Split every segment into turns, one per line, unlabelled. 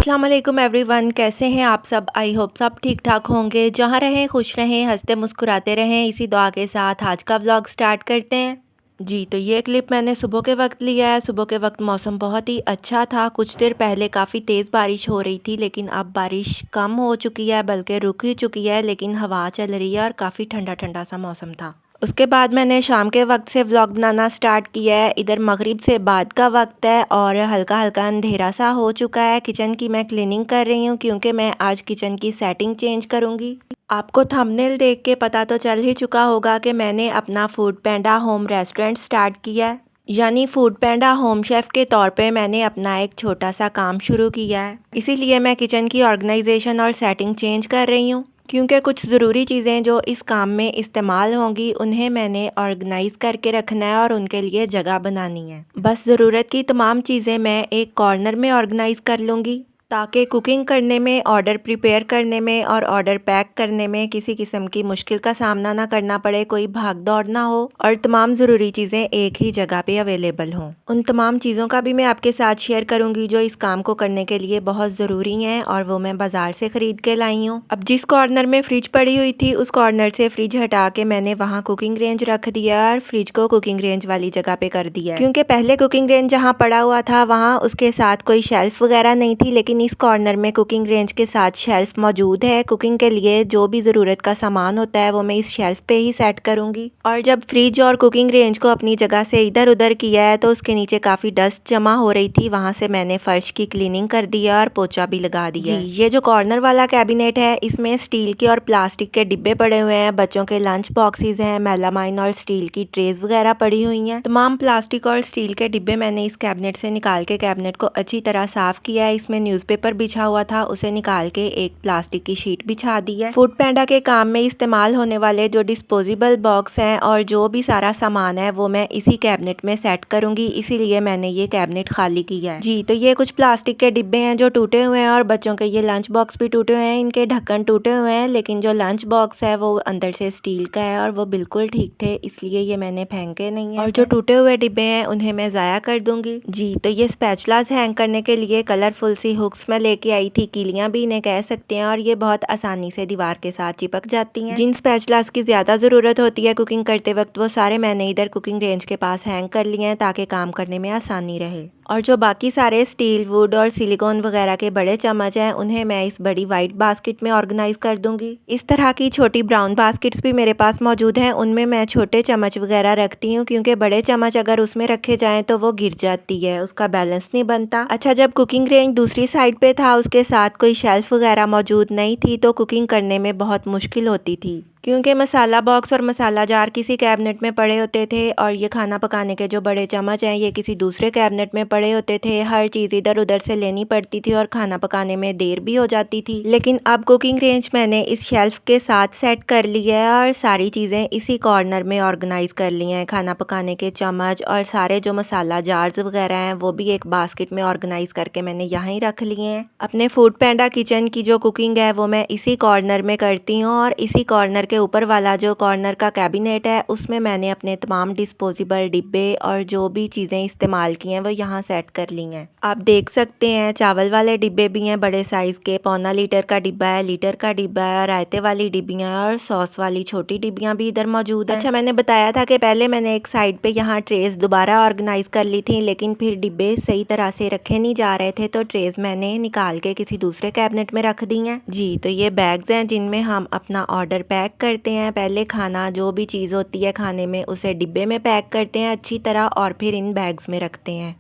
अस्सलाम वालेकुम एवरीवन, कैसे हैं आप सब। आई होप सब ठीक ठाक होंगे। जहाँ रहें खुश रहें, हंसते मुस्कुराते रहें, इसी दुआ के साथ आज का व्लॉग स्टार्ट करते हैं। जी तो ये क्लिप मैंने सुबह के वक्त लिया है। सुबह के वक्त मौसम बहुत ही अच्छा था। कुछ देर पहले काफ़ी तेज़ बारिश हो रही थी, लेकिन अब बारिश कम हो चुकी है, बल्कि रुक ही चुकी है, लेकिन हवा चल रही है और काफ़ी ठंडा ठंडा सा मौसम था। उसके बाद मैंने शाम के वक्त से व्लॉग बनाना स्टार्ट किया है। इधर मगरिब से बाद का वक्त है और हल्का हल्का अंधेरा सा हो चुका है। किचन की मैं क्लीनिंग कर रही हूँ, क्योंकि मैं आज किचन की सेटिंग चेंज करूँगी। आपको थंबनेल देख के पता तो चल ही चुका होगा कि मैंने अपना फूड पैंडा होम रेस्टोरेंट स्टार्ट किया है, यानी फूड पैंडा होम शेफ़ के तौर पे मैंने अपना एक छोटा सा काम शुरू किया है। इसीलिए मैं किचन की ऑर्गेनाइजेशन और सेटिंग चेंज कर रही हूँ, क्योंकि कुछ ज़रूरी चीज़ें जो इस काम में इस्तेमाल होंगी उन्हें मैंने ऑर्गेनाइज़ करके रखना है और उनके लिए जगह बनानी है। बस ज़रूरत की तमाम चीज़ें मैं एक कॉर्नर में ऑर्गेनाइज़ कर लूँगी, ताकि कुकिंग करने में, ऑर्डर प्रिपेयर करने में और ऑर्डर पैक करने में किसी किस्म की मुश्किल का सामना ना करना पड़े, कोई भाग दौड़ ना हो और तमाम ज़रूरी चीज़ें एक ही जगह पे अवेलेबल हों। उन तमाम चीज़ों का भी मैं आपके साथ शेयर करूंगी जो इस काम को करने के लिए बहुत ज़रूरी हैं, और वो मैं बाज़ार से ख़रीद के लाई हूँ। अब जिस कॉर्नर में फ्रिज पड़ी हुई थी, उस कॉर्नर से फ्रिज हटा के मैंने वहाँ कुकिंग रेंज रख दिया और फ्रिज को कुकिंग रेंज वाली जगह पे कर दिया, क्योंकि पहले कुकिंग रेंज जहाँ पड़ा हुआ था वहाँ उसके साथ कोई शेल्फ वगैरह नहीं थी, लेकिन इस कॉर्नर में कुकिंग रेंज के साथ शेल्फ मौजूद है। कुकिंग के लिए जो भी ज़रूरत का सामान होता है वो मैं इस शेल्फ पे ही सेट करूँगी। और जब फ्रिज और कुकिंग रेंज को अपनी जगह से इधर उधर किया है तो उसके नीचे काफ़ी डस्ट जमा हो रही थी, वहाँ से मैंने फ़र्श की क्लीनिंग कर दिया और पोछा भी लगा दिया। जी, ये जो कॉर्नर वाला कैबिनेट है, इसमें स्टील के और प्लास्टिक के डिब्बे पड़े हुए हैं, बच्चों के लंच बॉक्सेस हैं, मेलामाइन और स्टील की ट्रेज वगैरह पड़ी हुई हैं। तमाम प्लास्टिक और स्टील के डिब्बे मैंने इस कैबिनेट से निकाल के कैबिनेट को अच्छी तरह साफ किया है। इसमें न्यूज़पेपर बिछा हुआ था, उसे निकाल के एक प्लास्टिक की शीट बिछा दी है। फूड पैंडा के काम में इस्तेमाल होने वाले जो डिस्पोजेबल बॉक्स हैं और जो भी सारा सामान है वो मैं इसी कैबिनेट में सेट करूंगी, इसीलिए मैंने ये कैबिनेट खाली किया है। जी तो ये कुछ प्लास्टिक के डिब्बे हैं जो टूटे हुए हैं, और बच्चों के ये लंच बॉक्स भी टूटे हुए हैं, इनके ढक्कन टूटे हुए हैं, लेकिन जो लंच बॉक्स है वो अंदर से स्टील का है और वो बिल्कुल ठीक थे, इसलिए ये मैंने फेंके नहीं है। और जो टूटे हुए डिब्बे हैं उन्हें मैं ज़ाया कर दूंगी। जी तो ये स्पैचुलास हैंग करने के लिए कलरफुल सी हुक्स मैं लेके आई थी, कीलियाँ भी इन्हें कह सकते हैं, और ये बहुत आसानी से दीवार के साथ चिपक जाती हैं। जिन स्पैचुलास की ज़्यादा ज़रूरत होती है कुकिंग करते वक्त, वो सारे मैंने इधर कुकिंग रेंज के पास हैंग कर लिए हैं, ताकि काम करने में आसानी रहे। और जो बाकी सारे स्टील, वुड और सिलिकॉन वगैरह के बड़े चम्मच हैं उन्हें मैं इस बड़ी वाइट बास्केट में ऑर्गेनाइज कर दूंगी। इस तरह की छोटी ब्राउन बास्केट्स भी मेरे पास मौजूद हैं, उनमें मैं छोटे चम्मच वगैरह रखती हूँ, क्योंकि बड़े चम्मच अगर उसमें रखे जाएं तो वो गिर जाती है, उसका बैलेंस नहीं बनता। अच्छा, जब कुकिंग रेंज दूसरी साइड पे था, उसके साथ कोई शेल्फ वगैरह मौजूद नहीं थी, तो कुकिंग करने में बहुत मुश्किल होती थी, क्योंकि मसाला बॉक्स और मसाला जार किसी कैबिनेट में पड़े होते थे और ये खाना पकाने के जो बड़े चम्मच हैं ये किसी दूसरे कैबिनेट में पड़े होते थे। हर चीज़ इधर उधर से लेनी पड़ती थी और खाना पकाने में देर भी हो जाती थी। लेकिन अब कुकिंग रेंज मैंने इस शेल्फ के साथ सेट कर लिया है और सारी चीज़ें इसी कॉर्नर में ऑर्गेनाइज कर ली हैं। खाना पकाने के चम्मच और सारे जो मसाला जार्स वगैरह हैं वो भी एक बास्केट में ऑर्गेनाइज करके मैंने यहाँ ही रख लिए हैं। अपने फूड पैंडा किचन की जो कुकिंग है वो मैं इसी कॉर्नर में करती हूँ, और इसी कॉर्नर के ऊपर वाला जो कॉर्नर का कैबिनेट है उसमें मैंने अपने तमाम डिस्पोजेबल डिब्बे और जो भी चीज़ें इस्तेमाल की हैं वो यहाँ सेट कर ली हैं। आप देख सकते हैं चावल वाले डिब्बे भी हैं बड़े साइज़ के, 1.25 लीटर का डिब्बा है, लीटर का डिब्बा है, और रायते वाली डिब्बियाँ और सॉस वाली छोटी डिब्बियाँ भी इधर मौजूद है। अच्छा, मैंने बताया था कि पहले मैंने एक साइड पे यहाँ ट्रेस दोबारा ऑर्गेनाइज कर ली थी, लेकिन फिर डिब्बे सही तरह से रखे नहीं जा रहे थे, तो ट्रेस मैंने निकाल के किसी दूसरे कैबिनेट में रख दी हैं। जी तो ये बैग्स हैं जिनमें हम अपना ऑर्डर पैक करते हैं। पहले खाना जो भी चीज़ होती है खाने में उसे डिब्बे में पैक करते हैं अच्छी तरह, और फिर इन बैग्स में रखते हैं।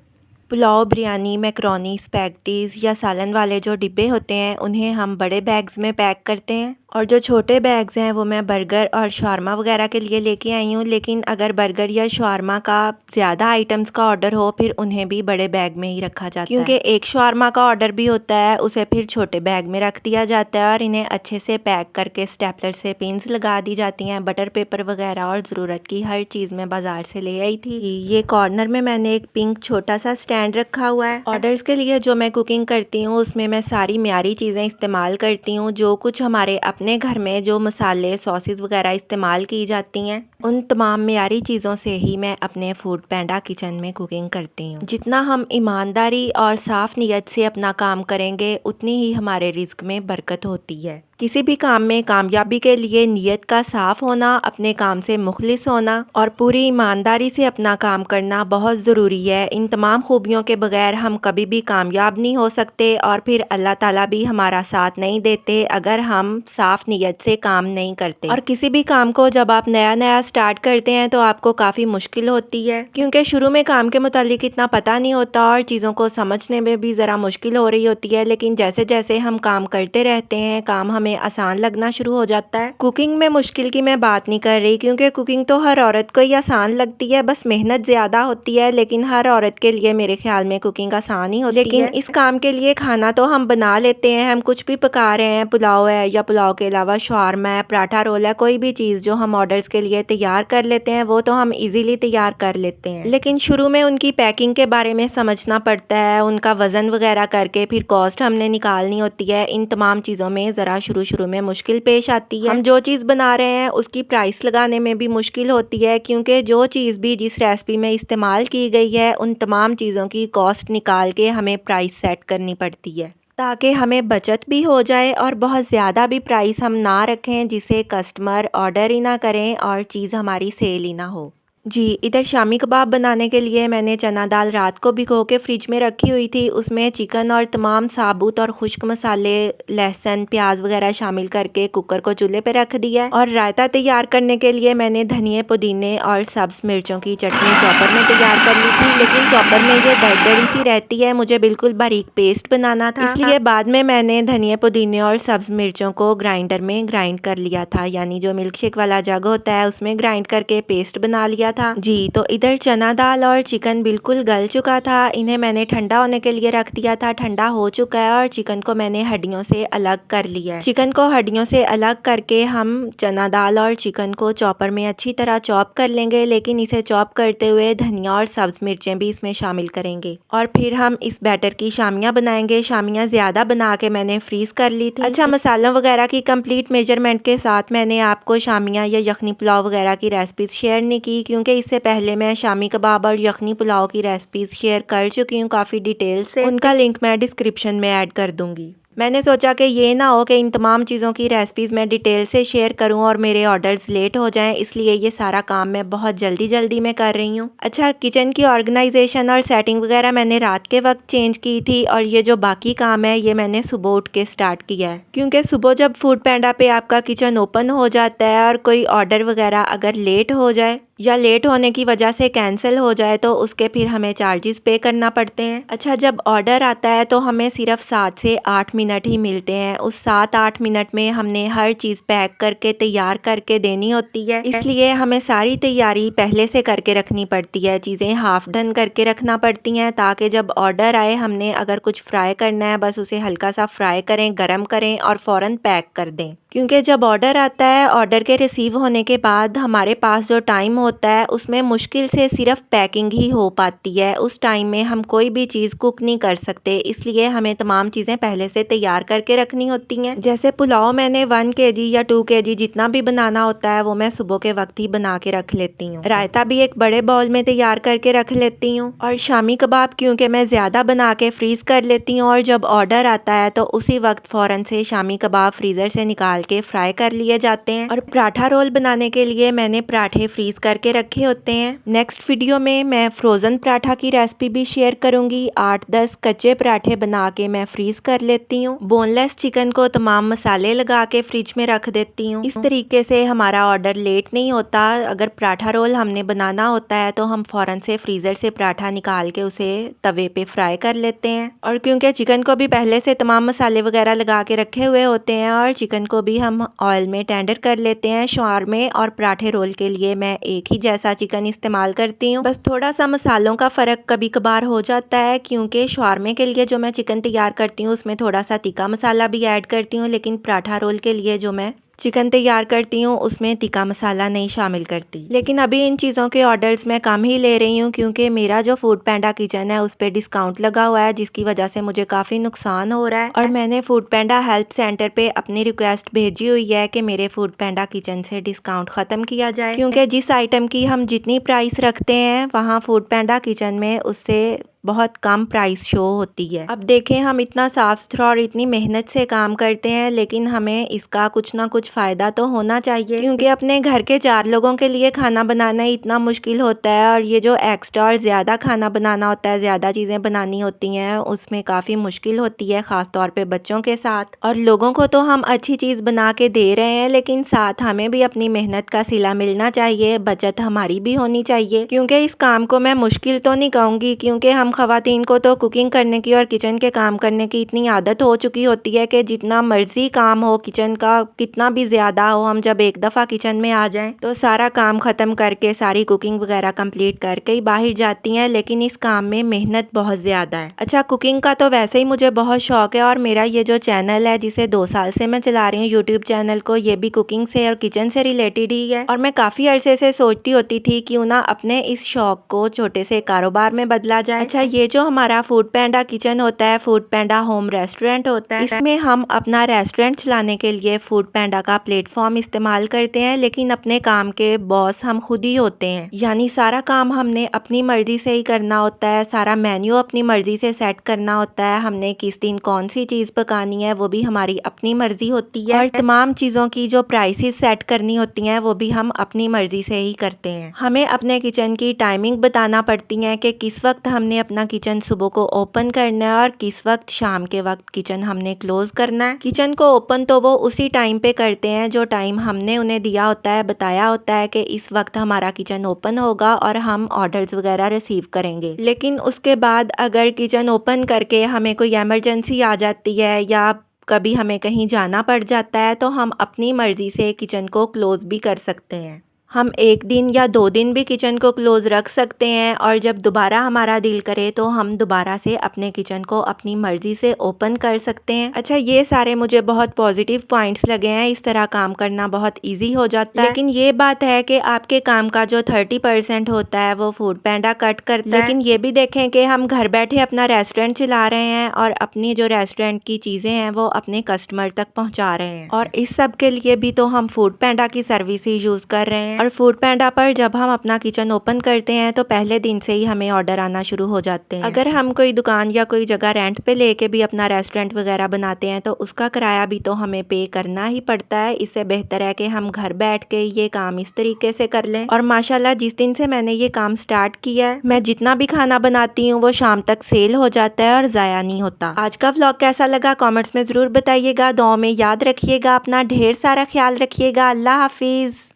पुलाव, बिरयानी, मैकरोनी, स्पैगेटीज़ या सालन वाले जो डिब्बे होते हैं उन्हें हम बड़े बैग्स में पैक करते हैं, और जो छोटे बैग्स हैं वो मैं बर्गर और शारमा वगैरह के लिए लेके आई हूँ। लेकिन अगर बर्गर या शारमा का ज़्यादा आइटम्स का ऑर्डर हो फिर उन्हें भी बड़े बैग में ही रखा जाता है, क्योंकि एक शारमा का ऑर्डर भी होता है, उसे फिर छोटे बैग में रख दिया जाता है और इन्हें अच्छे से पैक करके स्टेपलर से पिन्स लगा दी जाती हैं। बटर पेपर वगैरह और ज़रूरत की हर चीज़ मैं बाज़ार से ले आई थी। ये कॉर्नर में मैंने एक पिंक छोटा सा स्टैंड स्टैंड रखा हुआ है। ऑर्डर्स के लिए जो मैं कुकिंग करती हूँ उसमें मैं सारी म्यारी चीज़ें इस्तेमाल करती हूँ। जो कुछ हमारे अपने घर में जो मसाले सॉसेस वगैरह इस्तेमाल की जाती हैं उन तमाम म्यारी चीज़ों से ही मैं अपने फूड पैंडा किचन में कुकिंग करती हूँ। जितना हम ईमानदारी और साफ़ नीयत से अपना काम करेंगे उतनी ही हमारे रिज़्क में बरकत होती है। किसी भी काम में कामयाबी के लिए नीयत का साफ़ होना, अपने काम से मुखलिस होना और पूरी ईमानदारी से अपना काम करना बहुत ज़रूरी है। इन तमाम खूबियों के बगैर हम कभी भी कामयाब नहीं हो सकते और फिर अल्लाह ताला भी हमारा साथ नहीं देते अगर हम साफ़ नीयत से काम नहीं करते। और किसी भी काम को जब आप नया नया स्टार्ट करते हैं तो आपको काफ़ी मुश्किल होती है, क्योंकि शुरू में काम के मुतालिक इतना पता नहीं होता और चीज़ों को समझने में भी ज़रा मुश्किल हो रही होती है। लेकिन जैसे जैसे हम काम करते रहते हैं काम हमें आसान लगना शुरू हो जाता है। कुकिंग में मुश्किल की मैं बात नहीं कर रही, क्योंकि कुकिंग तो हर औरत को ही आसान लगती है, बस मेहनत ज़्यादा होती है। लेकिन हर औरत के लिए मेरे ख्याल में कुकिंग आसान ही होती है। लेकिन इस काम के लिए खाना तो हम बना लेते हैं, हम कुछ भी पका रहे हैं, पुलाव है या पुलाव के अलावा शवारमा है, पराठा रोल है, कोई भी चीज़ जो हम ऑर्डर्स के लिए तैयार कर लेते हैं वो तो हम इजीली तैयार कर लेते हैं। लेकिन शुरू में उनकी पैकिंग के बारे में समझना पड़ता है, उनका वज़न वगैरह करके फिर कॉस्ट हमने निकालनी होती है। इन तमाम चीज़ों में ज़रा शुरू में मुश्किल पेश आती है। हम जो चीज़ बना रहे हैं उसकी प्राइस लगाने में भी मुश्किल होती है, क्योंकि जो चीज़ भी जिस रेसिपी में इस्तेमाल की गई है उन तमाम चीज़ों की कॉस्ट निकाल के हमें प्राइस सेट करनी पड़ती है, ताकि हमें बचत भी हो जाए और बहुत ज़्यादा भी प्राइस हम ना रखें जिससे कस्टमर ऑर्डर ही ना करें और चीज़ हमारी सेल ही ना हो। जी, इधर शामी कबाब बनाने के लिए मैंने चना दाल रात को भिगो के फ्रिज में रखी हुई थी। उसमें चिकन और तमाम साबुत और खुश्क मसाले, लहसुन, प्याज वगैरह शामिल करके कुकर को चूल्हे पे रख दिया। और रायता तैयार करने के लिए मैंने धनिए, पुदीने और सब्ज़ मिर्चों की चटनी चॉपर में तैयार कर ली थी, लेकिन चॉपर में ये दरदरी सी रहती है, मुझे बिल्कुल बारीक पेस्ट बनाना था, इसलिए बाद में मैंने धनिए, पुदीने और सब्ज़ मिर्चों को ग्राइंडर में ग्राइंड कर लिया था, यानी जो मिल्क शेक वाला जग होता है उसमें ग्राइंड करके पेस्ट बना लिया था। जी, तो इधर चना दाल और चिकन बिल्कुल गल चुका था, इन्हें मैंने ठंडा होने के लिए रख दिया था। ठंडा हो चुका है और चिकन को मैंने हड्डियों से अलग कर लिया है। चिकन को हड्डियों से अलग करके हम चना दाल और चिकन को चॉपर में अच्छी तरह चॉप कर लेंगे, लेकिन इसे चॉप करते हुए धनिया और सब्ज मिर्चें भी इसमें शामिल करेंगे। और फिर हम इस बैटर की शामियाँ बनाएंगे। शामियाँ ज़्यादा बना के मैंने फ्रीज़ कर ली थी। अच्छा, मसालों वगैरह की कंप्लीट मेजरमेंट के साथ मैंने आपको शामियाँ या यखनी पुलाव वगैरह की रेसिपीज़ शेयर नहीं की, क्योंकि इससे पहले मैं शामी कबाब और यखनी पुलाव की रेसिपीज़ शेयर कर चुकी हूँ काफ़ी डिटेल से। उनका लिंक मैं डिस्क्रिप्शन में ऐड कर दूँगी। मैंने सोचा कि ये ना हो कि इन तमाम चीज़ों की रेसिपीज़ मैं डिटेल से शेयर करूं और मेरे ऑर्डर्स लेट हो जाएं, इसलिए ये सारा काम मैं बहुत जल्दी में कर रही हूं। अच्छा, किचन की ऑर्गेनाइजेशन और सेटिंग वगैरह मैंने रात के वक्त चेंज की थी और ये जो बाकी काम है ये मैंने सुबह उठ के स्टार्ट किया है, क्योंकि सुबह जब फूड पैंडा पे आपका किचन ओपन हो जाता है और कोई ऑर्डर वगैरह अगर लेट हो जाए या लेट होने की वजह से कैंसिल हो जाए तो उसके फिर हमें चार्जेस पे करना पड़ते हैं। अच्छा, जब ऑर्डर आता है तो हमें सिर्फ 7 से 8 मिनट ही मिलते हैं। उस 7-8 मिनट में हमने हर चीज़ पैक करके तैयार करके देनी होती है, इसलिए हमें सारी तैयारी पहले से करके रखनी पड़ती है। चीज़ें हाफ डन करके रखना पड़ती हैं, ताकि जब ऑर्डर आए हमने अगर कुछ फ्राई करना है बस उसे हल्का सा फ्राई करें, गर्म करें और फ़ौरन पैक कर दें। क्योंकि जब ऑर्डर आता है, ऑर्डर के रिसीव होने के बाद हमारे पास जो टाइम होता है उसमें मुश्किल से सिर्फ पैकिंग ही हो पाती है। उस टाइम में हम कोई भी चीज़ कुक नहीं कर सकते, इसलिए हमें तमाम चीज़ें पहले से तैयार करके रखनी होती हैं। जैसे पुलाव मैंने 1 kg या 2 kg जितना भी बनाना होता है वो मैं सुबह के वक्त ही बना के रख लेती हूँ। रायता भी एक बड़े बाउल में तैयार करके रख लेती हूँ। और शामी कबाब क्योंकि मैं ज़्यादा बना के फ्रीज़ कर लेती हूँ और जब ऑर्डर आता है तो उसी वक्त फ़ौरन से शामी कबाब फ्रीज़र से निकाल के फ्राई कर लिए जाते हैं। और पराठा रोल बनाने के लिए मैंने पराठे फ्रीज करके रखे होते हैं। नेक्स्ट वीडियो में मैं फ्रोज़न पराठा की रेसिपी भी शेयर करूंगी। 8-10 कच्चे पराठे बना के मैं फ्रीज कर लेती हूँ। बोनलेस चिकन को तमाम मसाले लगा के फ्रिज में रख देती हूँ। इस तरीके से हमारा ऑर्डर लेट नहीं होता। अगर पराठा रोल हमने बनाना होता है तो हम फ़ौरन से फ्रीज़र से पराठा निकाल के उसे तवे पे फ्राई कर लेते हैं। और क्योंकि चिकन को भी पहले से तमाम मसाले वगैरह लगा के रखे हुए होते हैं और चिकन को भी हम ऑयल में टेंडर कर लेते हैं। शवारमे और पराठे रोल के लिए मैं एक ही जैसा चिकन इस्तेमाल करती हूँ, बस थोड़ा सा मसालों का फ़र्क कभी कभार हो जाता है, क्योंकि शवारमे के लिए जो मैं चिकन तैयार करती हूँ उसमें थोड़ा सा तीखा मसाला भी ऐड करती हूँ, लेकिन पराठा रोल के लिए जो मैं चिकन तैयार करती हूँ उसमें तिक्का मसाला नहीं शामिल करती। लेकिन अभी इन चीज़ों के ऑर्डर्स मैं कम ही ले रही हूँ क्योंकि मेरा जो फूड पैंडा किचन है उस पर डिस्काउंट लगा हुआ है, जिसकी वजह से मुझे काफ़ी नुकसान हो रहा है। और मैंने फूड पैंडा हेल्प सेंटर पे अपनी रिक्वेस्ट भेजी हुई है कि मेरे फूड पैंडा किचन से डिस्काउंट ख़त्म किया जाए, क्योंकि जिस आइटम की हम जितनी प्राइस रखते हैं वहाँ फूड पैंडा किचन में उससे बहुत कम प्राइस शो होती है। अब देखें, हम इतना साफ़ सुथरा और इतनी मेहनत से काम करते हैं, लेकिन हमें इसका कुछ ना कुछ फ़ायदा तो होना चाहिए, क्योंकि अपने घर के 4 लोगों के लिए खाना बनाना इतना मुश्किल होता है। और ये जो एक्स्ट्रा और ज़्यादा खाना बनाना होता है, ज़्यादा चीज़ें बनानी होती हैं, उसमें काफ़ी मुश्किल होती है, ख़ास तौर पे बच्चों के साथ। और लोगों को तो हम अच्छी चीज़ बना के दे रहे हैं, लेकिन साथ हमें भी अपनी मेहनत का सिला मिलना चाहिए, बचत हमारी भी होनी चाहिए। क्योंकि इस काम को मैं मुश्किल तो नहीं कहूँगी, क्योंकि हम ख़वातीन को तो कुकिंग करने की और किचन के काम करने की इतनी आदत हो चुकी होती है कि जितना मर्जी काम हो, किचन का कितना भी ज़्यादा हो, हम जब एक दफ़ा किचन में आ जाएं तो सारा काम ख़त्म करके सारी कुकिंग वगैरह कंप्लीट करके ही बाहर जाती हैं। लेकिन इस काम में मेहनत बहुत ज़्यादा है। अच्छा, कुकिंग का तो वैसे ही मुझे बहुत शौक़ है और मेरा ये जो चैनल है जिसे 2 साल से मैं चला रही हूँ यूट्यूब चैनल को, ये भी कुकिंग से और किचन से रिलेटेड ही है। और मैं काफ़ी अरसे से सोचती होती थी क्यों ना अपने इस शौक़ को छोटे से कारोबार में बदला जाए। अच्छा, ये जो हमारा फूड पैंडा किचन होता है, फूड पैंडा होम रेस्टोरेंट होता है, इसमें हम अपना रेस्टोरेंट चलाने के लिए फूड पैंडा का प्लेटफॉर्म इस्तेमाल करते हैं, लेकिन अपने काम के बॉस हम खुद ही होते हैं। यानी सारा काम हमने अपनी मर्जी से ही करना होता है, सारा मेन्यू अपनी मर्जी से सेट करना होता है, हमने किस दिन कौन सी चीज़ पकानी है वो भी हमारी अपनी मर्जी होती है, और तमाम चीज़ों की जो प्राइसेस सेट करनी होती हैं वो भी हम अपनी मर्जी से ही करते हैं। हमें अपने किचन की टाइमिंग बताना पड़ती है कि किस वक्त हमने अपना किचन सुबह को ओपन करना है और किस वक्त शाम के वक्त किचन हमने क्लोज करना है। किचन को ओपन तो वो उसी टाइम पे करते हैं जो टाइम हमने उन्हें दिया होता है, बताया होता है कि इस वक्त हमारा किचन ओपन होगा और हम ऑर्डर्स वगैरह रिसीव करेंगे। लेकिन उसके बाद अगर किचन ओपन करके हमें कोई इमरजेंसी आ जाती है या कभी हमें कहीं जाना पड़ जाता है तो हम अपनी मर्जी से किचन को क्लोज भी कर सकते हैं। हम 1 दिन या 2 दिन भी किचन को क्लोज रख सकते हैं और जब दोबारा हमारा दिल करे तो हम दोबारा से अपने किचन को अपनी मर्जी से ओपन कर सकते हैं। अच्छा, ये सारे मुझे बहुत पॉजिटिव पॉइंट्स लगे हैं, इस तरह काम करना बहुत इजी हो जाता है। लेकिन ये बात है कि आपके काम का जो 30% होता है वो फूड पैंडा कट करता है। लेकिन ये भी देखें कि हम घर बैठे अपना रेस्टोरेंट चला रहे हैं और अपनी जो रेस्टोरेंट की चीज़ें हैं वो अपने कस्टमर तक पहुँचा रहे हैं, और इस सब के लिए भी तो हम फूड पैंडा की सर्विस ही यूज़ कर रहे हैं। और फूड पैंडा पर जब हम अपना किचन ओपन करते हैं तो पहले दिन से ही हमें ऑर्डर आना शुरू हो जाते हैं। अगर हम कोई दुकान या कोई जगह रेंट पे लेके भी अपना रेस्टोरेंट वगैरह बनाते हैं तो उसका किराया भी तो हमें पे करना ही पड़ता है। इससे बेहतर है कि हम घर बैठ के ये काम इस तरीके से कर लें। और माशाल्लाह जिस दिन से मैंने ये काम स्टार्ट किया है, मैं जितना भी खाना बनाती हूँ वो शाम तक सेल हो जाता है और ज़ाया नहीं होता। आज का व्लॉग कैसा लगा कमेंट्स में ज़रूर बताइएगा। दुआ में याद रखिएगा, अपना ढेर सारा ख्याल रखिएगा। अल्लाह हाफिज़।